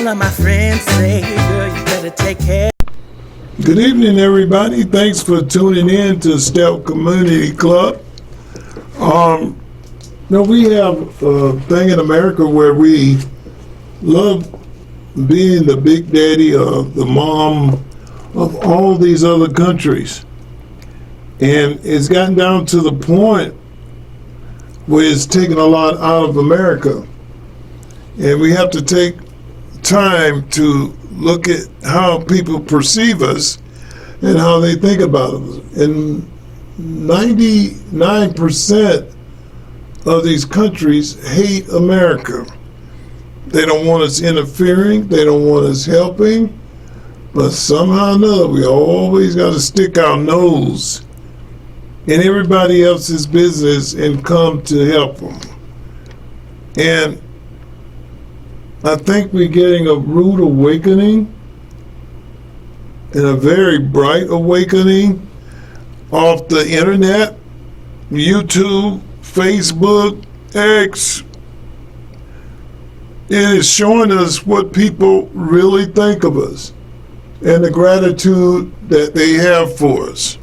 of my friends say, girl, you better take care. Good evening, everybody. Thanks for tuning in to Step Community Club. Now we have a thing in America where we love being the big daddy of the mom of all these other countries. And it's gotten down to the point where it's taken a lot out of America. And we have to take time to look at how people perceive us and how they think about us. And 99% of these countries hate America. They don't want us interfering, they don't want us helping, but somehow or another we always got to stick our nose in everybody else's business and come to help them. And I think we're getting a rude awakening and a very bright awakening off the internet, YouTube, Facebook, X. It is showing us what people really think of us and the gratitude that they have for us.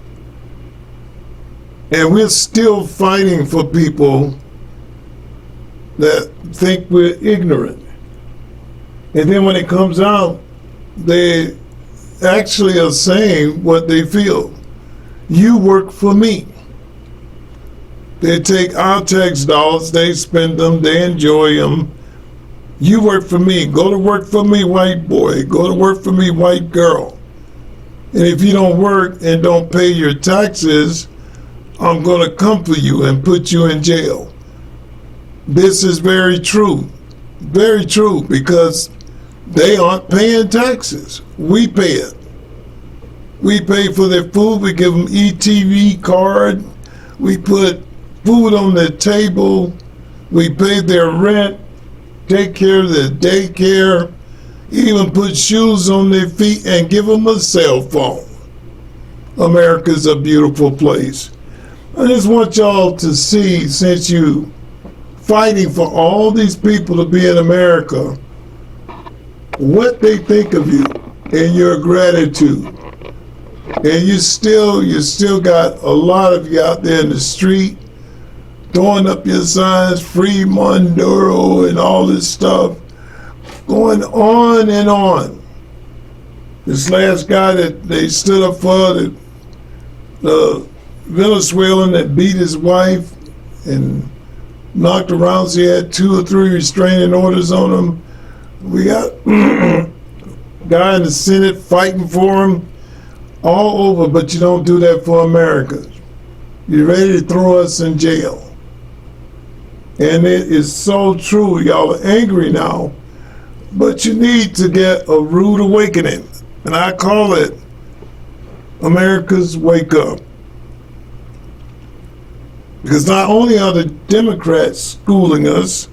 And we're still fighting for people that think we're ignorant. And then when it comes out, they actually are saying what they feel. You work for me. They take our tax dollars, they spend them, they enjoy them. You work for me. Go to work for me, white boy. Go to work for me, white girl. And if you don't work and don't pay your taxes, I'm going to come for you and put you in jail. This is very true. Very true, because they aren't paying taxes. We pay it. We pay for their food. We give them ETV card. We put food on their table. We pay their rent, take care of their daycare, even put shoes on their feet and give them a cell phone. America's a beautiful place. I just want y'all to see, since you fighting for all these people to be in America, what they think of you and your gratitude. And you still got a lot of you out there in the street throwing up your signs, free Maduro and all this stuff, going on and on. This last guy that they stood up for, the Venezuelan that beat his wife and knocked around, so he had 2 or 3 restraining orders on him. We got a guy in the Senate fighting for him all over, but you don't do that for America. You're ready to throw us in jail. And it is so true. Y'all are angry now, but you need to get a rude awakening. And I call it America's Wake Up. Because not only are the Democrats schooling us,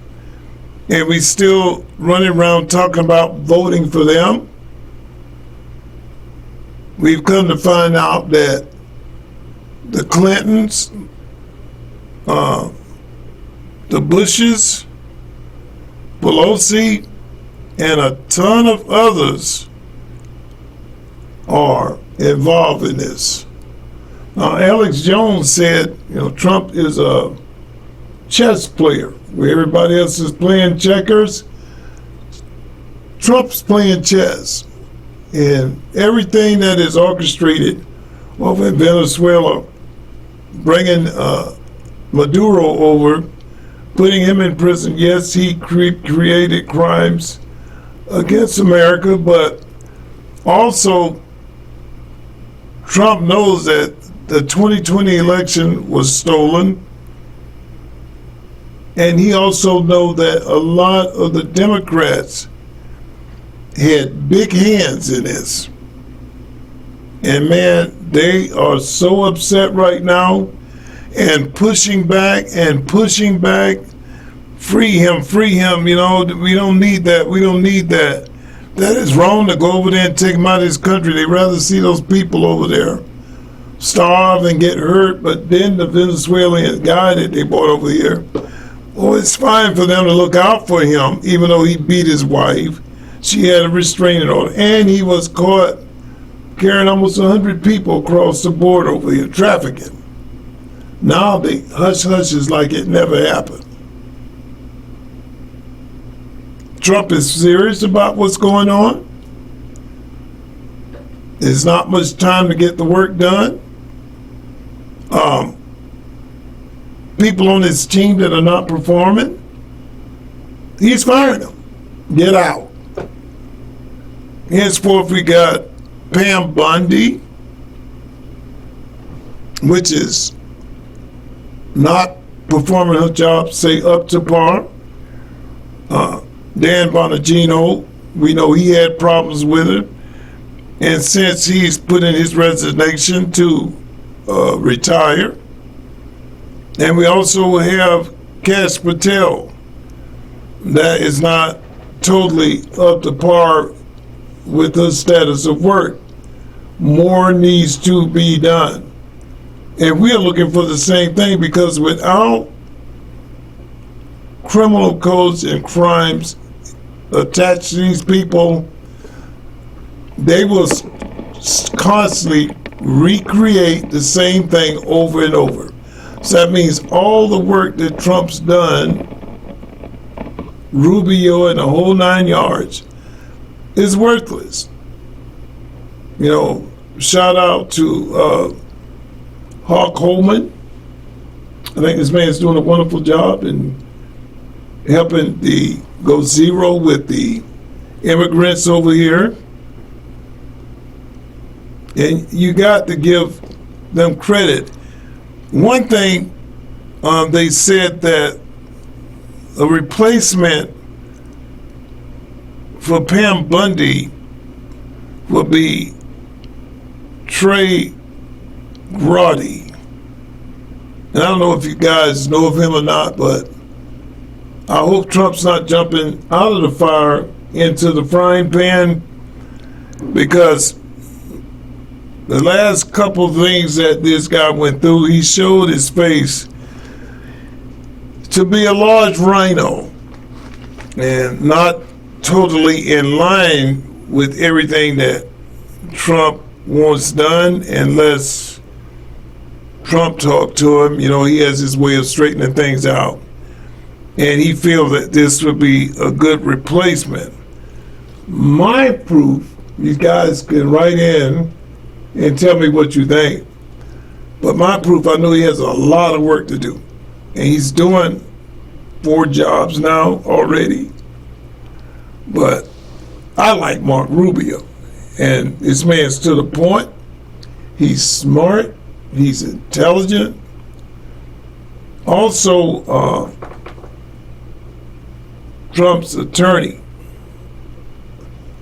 and we still running around talking about voting for them, we've come to find out that the Clintons, the Bushes, Pelosi, and a ton of others are involved in this. Now, Alex Jones said, Trump is a chess player. Where everybody else is playing checkers, Trump's playing chess. And everything that is orchestrated over in Venezuela, bringing Maduro over, putting him in prison. Yes, he created crimes against America, but also Trump knows that the 2020 election was stolen. And he also knows that a lot of the Democrats had big hands in this. And man, they are so upset right now and pushing back. Free him. We don't need that. That is wrong to go over there and take him out of his country. They'd rather see those people over there starve and get hurt. But then the Venezuelan guy that they brought over here, it's fine for them to look out for him, even though he beat his wife, she had a restraining order, and he was caught carrying almost 100 people across the border over here, trafficking. Now they hush is like it never happened. Trump is serious about what's going on. There's not much time to get the work done. People on his team that are not performing, he's firing them. Get out. Henceforth, we got Pam Bondi, which is not performing her job, say, up to par. Dan Bonagino, we know he had problems with her. And since he's put in his resignation to retire, and we also have Kash Patel, that is not totally up to par with her status of work. More needs to be done. And we are looking for the same thing, because without criminal codes and crimes attached to these people, they will constantly recreate the same thing over and over. So that means all the work that Trump's done, Rubio and the whole 9 yards, is worthless. You know, shout out to Hawk Holman. I think this man's doing a wonderful job in helping go zero with the immigrants over here. And you got to give them credit. One thing, they said that a replacement for Pam Bondi would be Trey Grady. And I don't know if you guys know of him or not, but I hope Trump's not jumping out of the fire into the frying pan, because the last couple of things that this guy went through, he showed his face to be a large rhino and not totally in line with everything that Trump wants done, unless Trump talked to him. You know, he has his way of straightening things out. And he feels that this would be a good replacement. My proof, you guys can write in and tell me what you think. But my proof, I know he has a lot of work to do. And he's doing 4 jobs now already. But I like Mark Rubio. And this man's to the point. He's smart. He's intelligent. Also, Trump's attorney,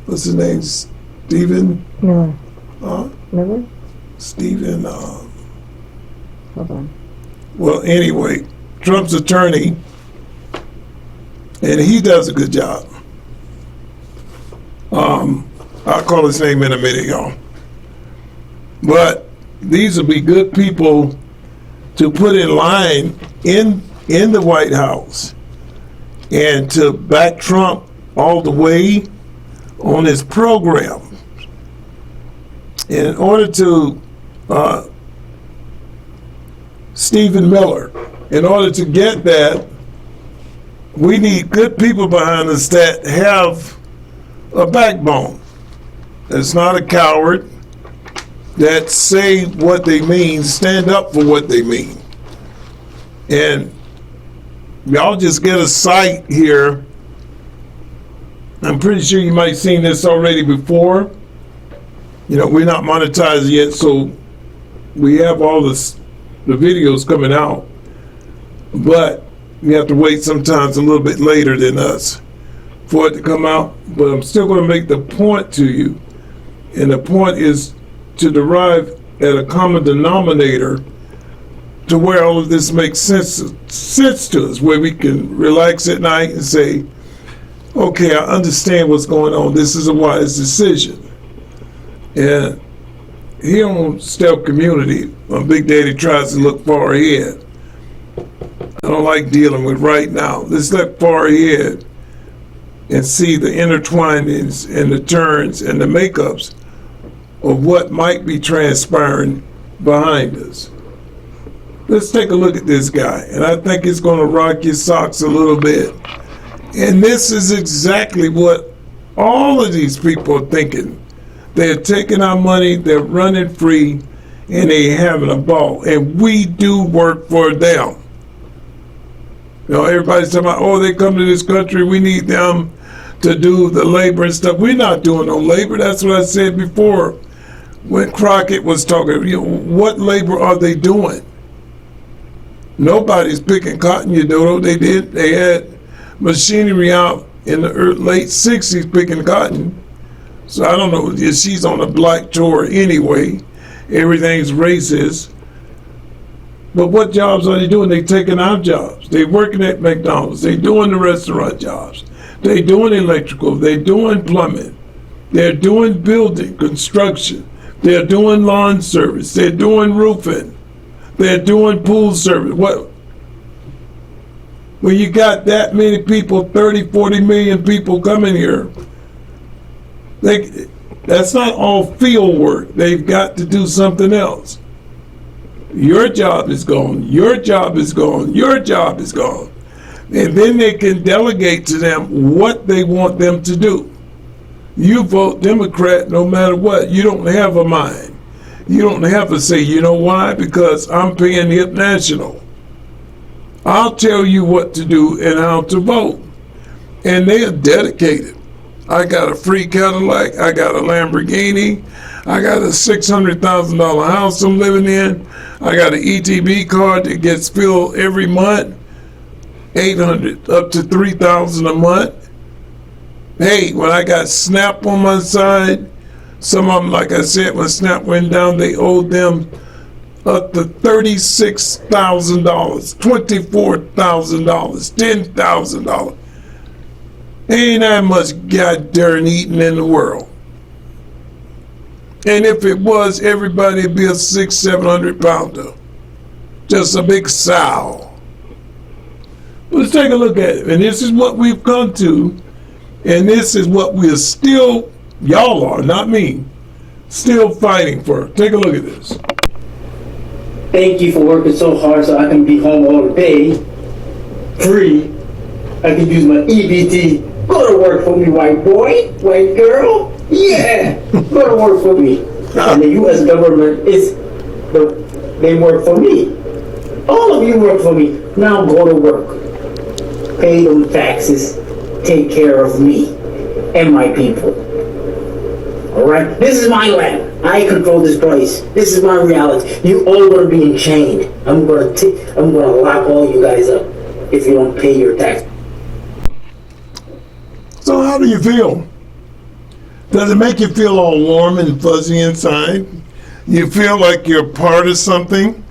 what's his name? Stephen? Miller. Huh? Miller? Stephen, Hold on. well, anyway, Trump's attorney, and he does a good job. I'll call his name in a minute, y'all. But these will be good people to put in line in the White House and to back Trump all the way on his program. In order to, Stephen Miller, in order to get that, we need good people behind us that have a backbone. That's not a coward, that say what they mean, stand up for what they mean. And y'all just get a site here. I'm pretty sure you might have seen this already before. You know, we're not monetized yet, so we have all the videos coming out. But you have to wait sometimes a little bit later than us for it to come out. But I'm still going to make the point to you. And the point is to derive at a common denominator to where all of this makes sense to us, where we can relax at night and say, okay, I understand what's going on. This is a wise decision. And here on Stealth Community, Big Daddy tries to look far ahead. I don't like dealing with right now. Let's look far ahead and see the intertwinings and the turns and the makeups of what might be transpiring behind us. Let's take a look at this guy, and I think it's going to rock your socks a little bit. And this is exactly what all of these people are thinking. They're taking our money, they're running free, and they're having a ball. And we do work for them. You know, everybody's talking about, oh, they come to this country, we need them to do the labor and stuff. We're not doing no labor. That's what I said before when Crockett was talking. You know, what labor are they doing? Nobody's picking cotton, you know. They had machinery out in the late 60s picking cotton. So I don't know if she's on a black tour anyway. Everything's racist. But what jobs are they doing? They taking our jobs. They working at McDonald's. They doing the restaurant jobs. They doing electrical. They doing plumbing. They're doing building, construction. They're doing lawn service. They're doing roofing. They're doing pool service. What? When you got that many people, 30, 40 million people coming here, that's not all field work. They've got to do something else. Your job is gone. Your job is gone. Your job is gone. And then they can delegate to them what they want them to do. You vote Democrat no matter what. You don't have a mind. You don't have to say, you know why? Because I'm paying Hip National. I'll tell you what to do and how to vote. And they are dedicated. I got a free Cadillac. I got a Lamborghini. I got a $600,000 house I'm living in. I got an ETB card that gets filled every month. $800 up to $3,000 a month. Hey, when I got SNAP on my side, some of them, like I said, when SNAP went down, they owed them up to $36,000, $24,000, $10,000. Ain't that much goddamn eating in the world. And if it was, everybody would be a 600-700 pounder. Just a big sow. Let's take a look at it. And this is what we've come to. And this is what we're still, y'all are, not me, still fighting for. Take a look at this. Thank you for working so hard so I can be home all day, free. I can use my EBT. Go to work for me, white boy, white girl. Yeah, go to work for me. And the U.S. government they work for me. All of you work for me. Now go to work. Pay them taxes. Take care of me and my people. All right? This is my land. I control this place. This is my reality. You all gonna be enchained. I'm gonna lock all you guys up if you don't pay your tax. So how do you feel? Does it make you feel all warm and fuzzy inside? You feel like you're part of something?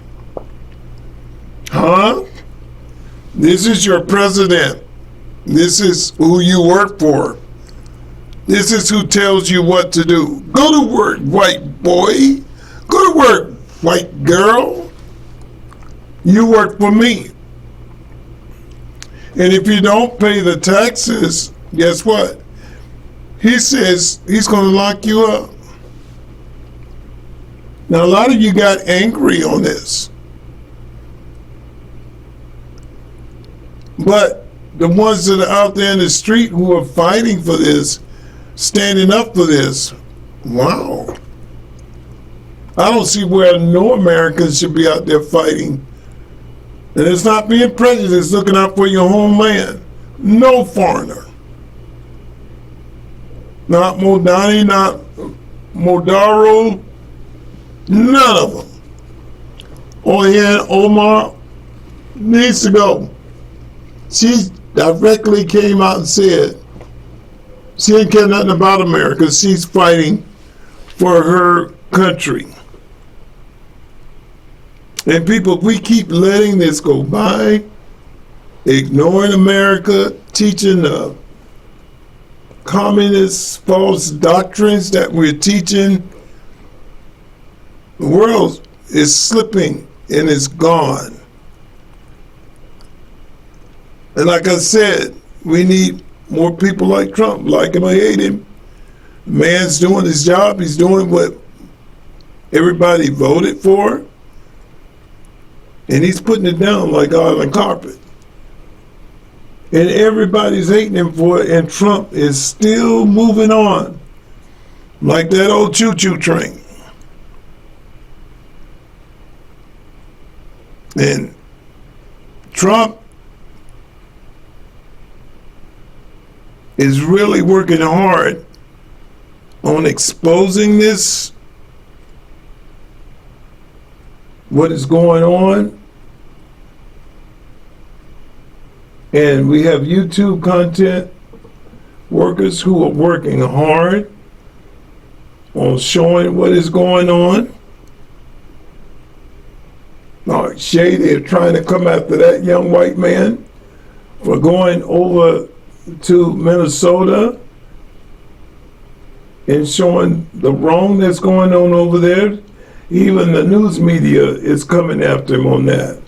Huh? This is your president. This is who you work for. This is who tells you what to do. Go to work, white boy. Go to work, white girl. You work for me. And if you don't pay the taxes, guess what? He says he's going to lock you up. Now, a lot of you got angry on this. But the ones that are out there in the street who are fighting for this, standing up for this, wow. I don't see where no Americans should be out there fighting. And it's not being prejudiced, looking out for your homeland. No foreigner. Not Modani, not Maduro, none of them. Omar needs to go. She directly came out and said she didn't care nothing about America. She's fighting for her country. And people, if we keep letting this go by, ignoring America, teaching the communist false doctrines that we're teaching, the world is slipping and it's gone. And like I said, we need more people like Trump, like him or hate him. Man's doing his job. He's doing what everybody voted for. And he's putting it down like island carpet. And everybody's hating him for it, and Trump is still moving on like that old choo-choo train. And Trump is really working hard on exposing this, what is going on. And we have YouTube content workers who are working hard on showing what is going on. Shay, they're trying to come after that young white man for going over to Minnesota and showing the wrong that's going on over there. Even the news media is coming after him on that.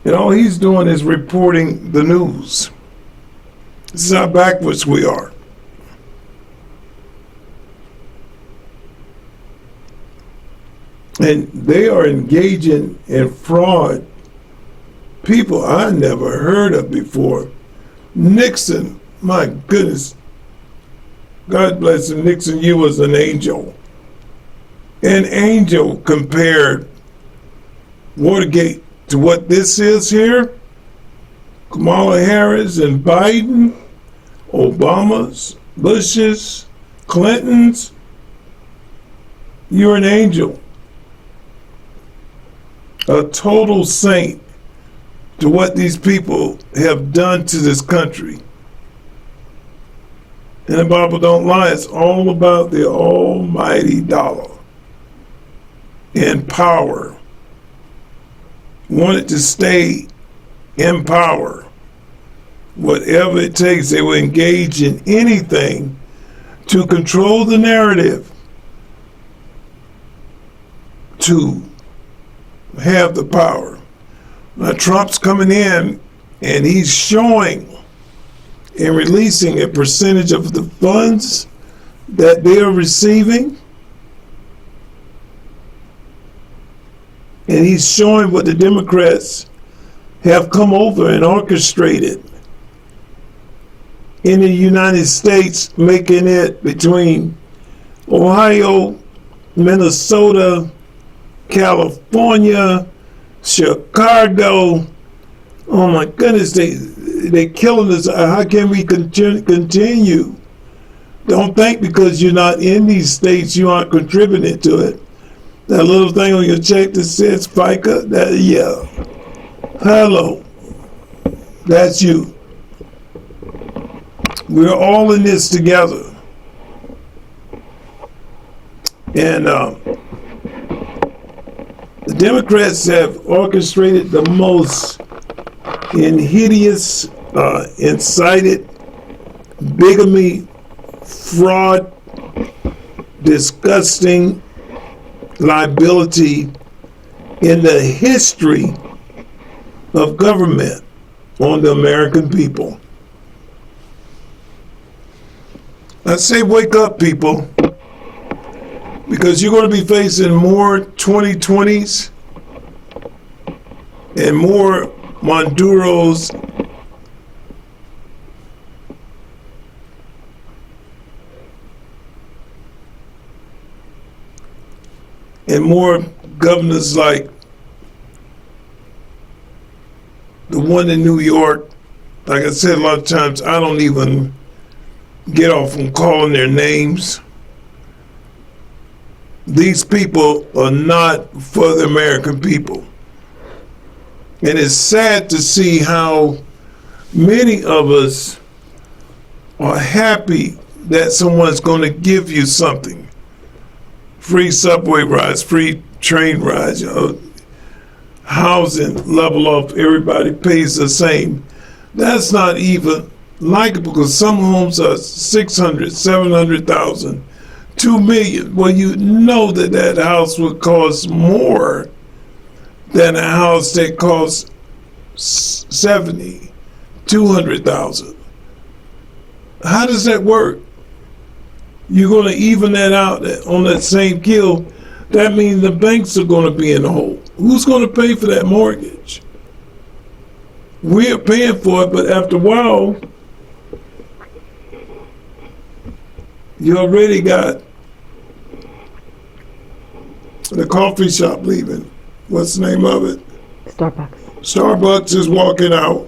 And all he's doing is reporting the news. This is how backwards we are. And they are engaging in fraud. People I never heard of before. Nixon, my goodness. God bless him. Nixon, you was an angel. An angel compared Watergate to what this is here. Kamala Harris and Biden, Obama's, Bush's, Clinton's. You're an angel. A total saint to what these people have done to this country. And the Bible don't lie. It's all about the almighty dollar and power. Wanted to stay in power. Whatever it takes, they will engage in anything to control the narrative, to have the power. Now Trump's coming in and he's showing and releasing a percentage of the funds that they are receiving. And he's showing what the Democrats have come over and orchestrated in the United States, making it between Ohio, Minnesota, California, Chicago. Oh my goodness, they killing us. How can we continue? Don't think because you're not in these states you aren't contributing to it. That little thing on your check that says FICA, yeah. Hello. That's you. We're all in this together. And the Democrats have orchestrated the most insidious, incited bigamy, fraud, disgusting liability in the history of government on the American people. I say wake up, people, because you're going to be facing more 2020s and more Maduros and more governors like the one in New York. Like I said a lot of times, I don't even get off on calling their names. These people are not for the American people. And it's sad to see how many of us are happy that someone's going to give you something. Free subway rides, free train rides, housing level off, everybody pays the same. That's not even likable because some homes are 600, 700,000, 2 million. Well, you know that that house would cost more than a house that costs 70, 200,000. How does that work? You're going to even that out on that same kill. That means the banks are going to be in the hole. Who's going to pay for that mortgage? We're paying for it, but after a while, you already got the coffee shop leaving. What's the name of it? Starbucks. Starbucks is walking out.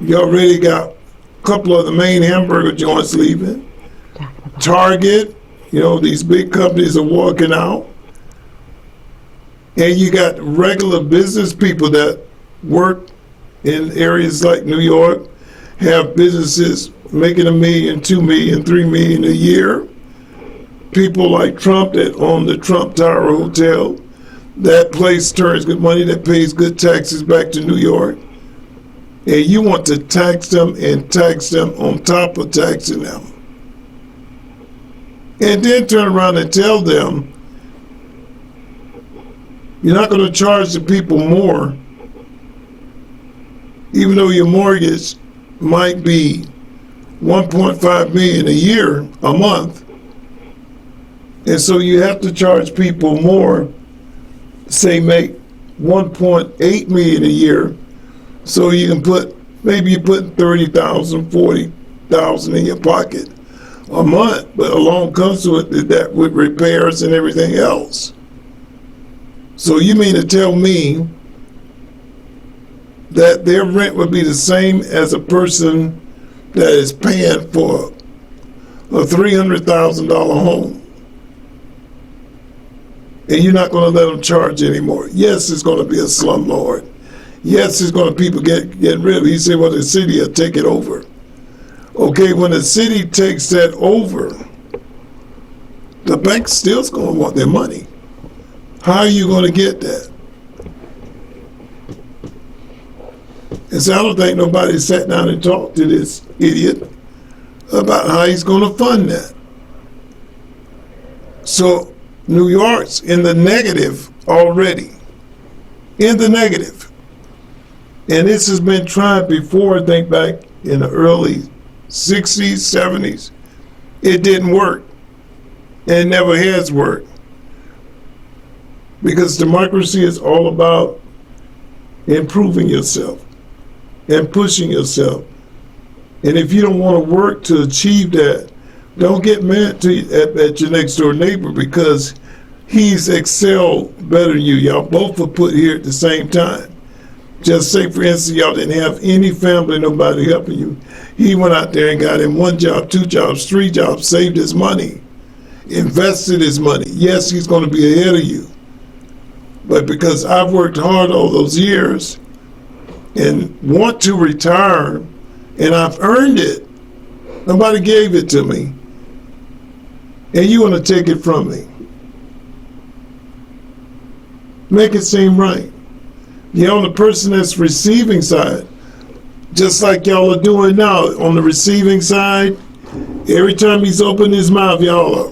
You already got a couple of the main hamburger joints leaving. Jack in the Box. Target, these big companies are walking out. And you got regular business people that work in areas like New York, have businesses making $1 million, $2 million, $3 million a year. People like Trump that own the Trump Tower Hotel. That place turns good money, that pays good taxes back to New York. And you want to tax them and tax them on top of taxing them. And then turn around and tell them, you're not going to charge the people more, even though your mortgage might be $1.5 million a year, a month. And so you have to charge people more, say make $1.8 million a year, so you can maybe you put $30,000, $40,000 in your pocket a month, but along comes with that with repairs and everything else. So you mean to tell me that their rent would be the same as a person that is paying for a $300,000 home? And you're not going to let them charge anymore. Yes, it's going to be a slumlord. Yes, it's going to people get rid of it. He said, well, the city will take it over. Okay, when the city takes that over, the bank still's going to want their money. How are you going to get that? And so I don't think nobody sat down and talked to this idiot about how he's going to fund that. So New York's in the negative already. In the negative. And this has been tried before, I think back in the early 60s, 70s. It didn't work. And it never has worked. Because democracy is all about improving yourself and pushing yourself. And if you don't want to work to achieve that, don't get mad at your next door neighbor because he's excelled better than you. Y'all both were put here at the same time. Just say, for instance, y'all didn't have any family, nobody helping you. He went out there and got him 1 job, 2 jobs, 3 jobs, saved his money, invested his money. Yes, he's going to be ahead of you. But because I've worked hard all those years and want to retire, and I've earned it, nobody gave it to me, and you want to take it from me. Make it seem right. You're on the person that's receiving side, just like y'all are doing now on the receiving side. Every time he's opened his mouth, y'all are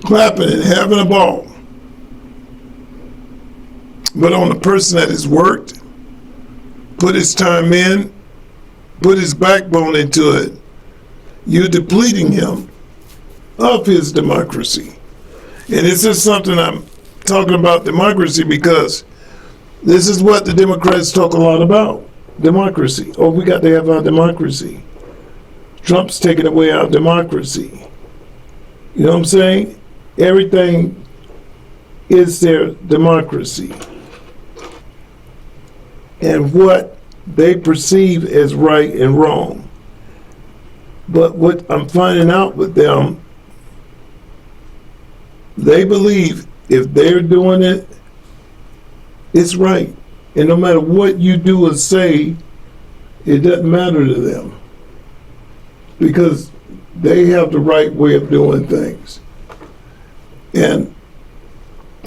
clapping and having a ball. But on the person that has worked, put his time in, put his backbone into it, you're depleting him of his democracy. And this is something I'm talking about democracy because this is what the Democrats talk a lot about, democracy. Oh, we got to have our democracy. Trump's taking away our democracy. You know what I'm saying? Everything is their democracy. And what they perceive as right and wrong. But what I'm finding out with them, they believe if they're doing it, it's right. And no matter what you do or say, it doesn't matter to them. Because they have the right way of doing things. And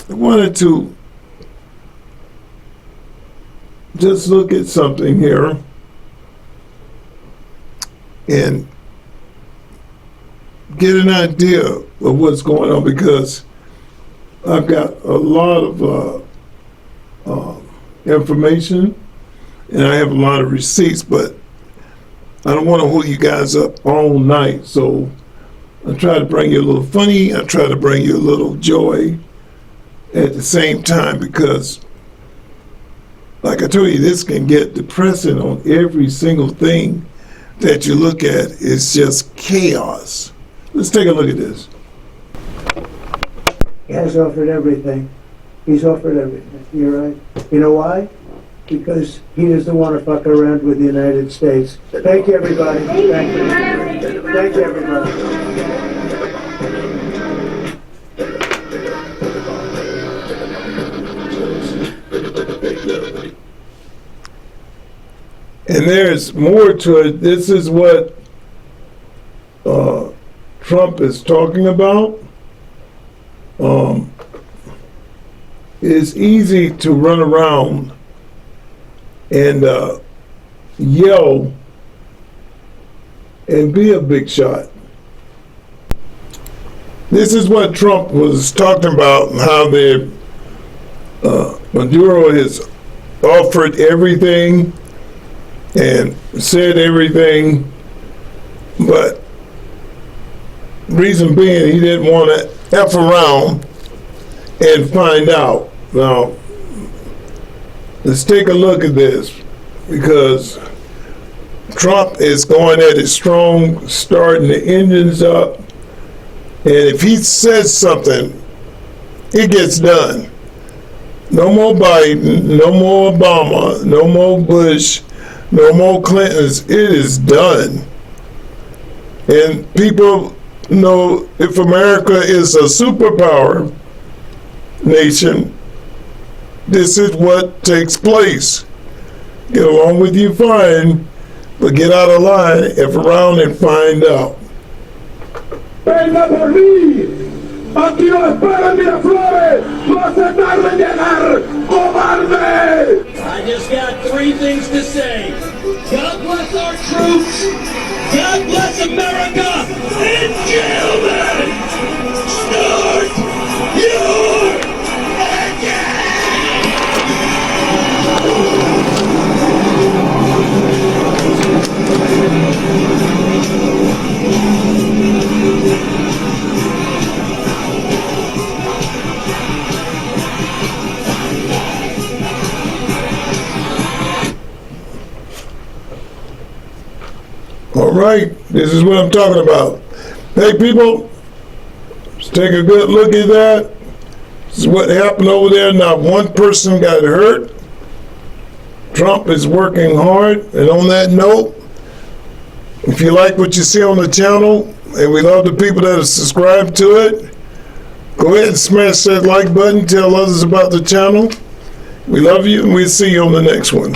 I wanted to just look at something here and get an idea of what's going on because I've got a lot of information and I have a lot of receipts, but I don't want to hold you guys up all night. So I try to bring you a little funny. I try to bring you a little joy at the same time, because like I told you, this can get depressing on every single thing that you look at. It's just chaos. Let's take a look at this. He has offered everything. He's offered everything. You're right. You know why? Because he doesn't want to fuck around with the United States. Thank you, everybody. Thank you. Thank you, everybody. And there's more to it. This is what Trump is talking about. It's easy to run around and yell and be a big shot. This is what Trump was talking about, how Maduro has offered everything and said everything, but reason being he didn't want to F around and find out. Now, let's take a look at this, because Trump is going at it strong, starting the engines up, and if he says something, it gets done. No more Biden, no more Obama, no more Bush, no more Clintons. It is done. And people know, if America is a superpower nation, this is what takes place. Get along with you fine, but get out of line, F around and find out. Venga por mí. Aquí lo esperan Miraflores. No hace tarde en llegar. ¡Cobarde! I just got three things to say. God bless our troops. God bless America. And gentlemen, start your engine! All right, this is what I'm talking about. Hey people, let's take a good look at that. This is what happened over there. Not one person got hurt. Trump is working hard. And on that note, if you like what you see on the channel, and we love the people that are subscribed to it, go ahead and smash that like button. Tell others about the channel. We love you, and we'll see you on the next one.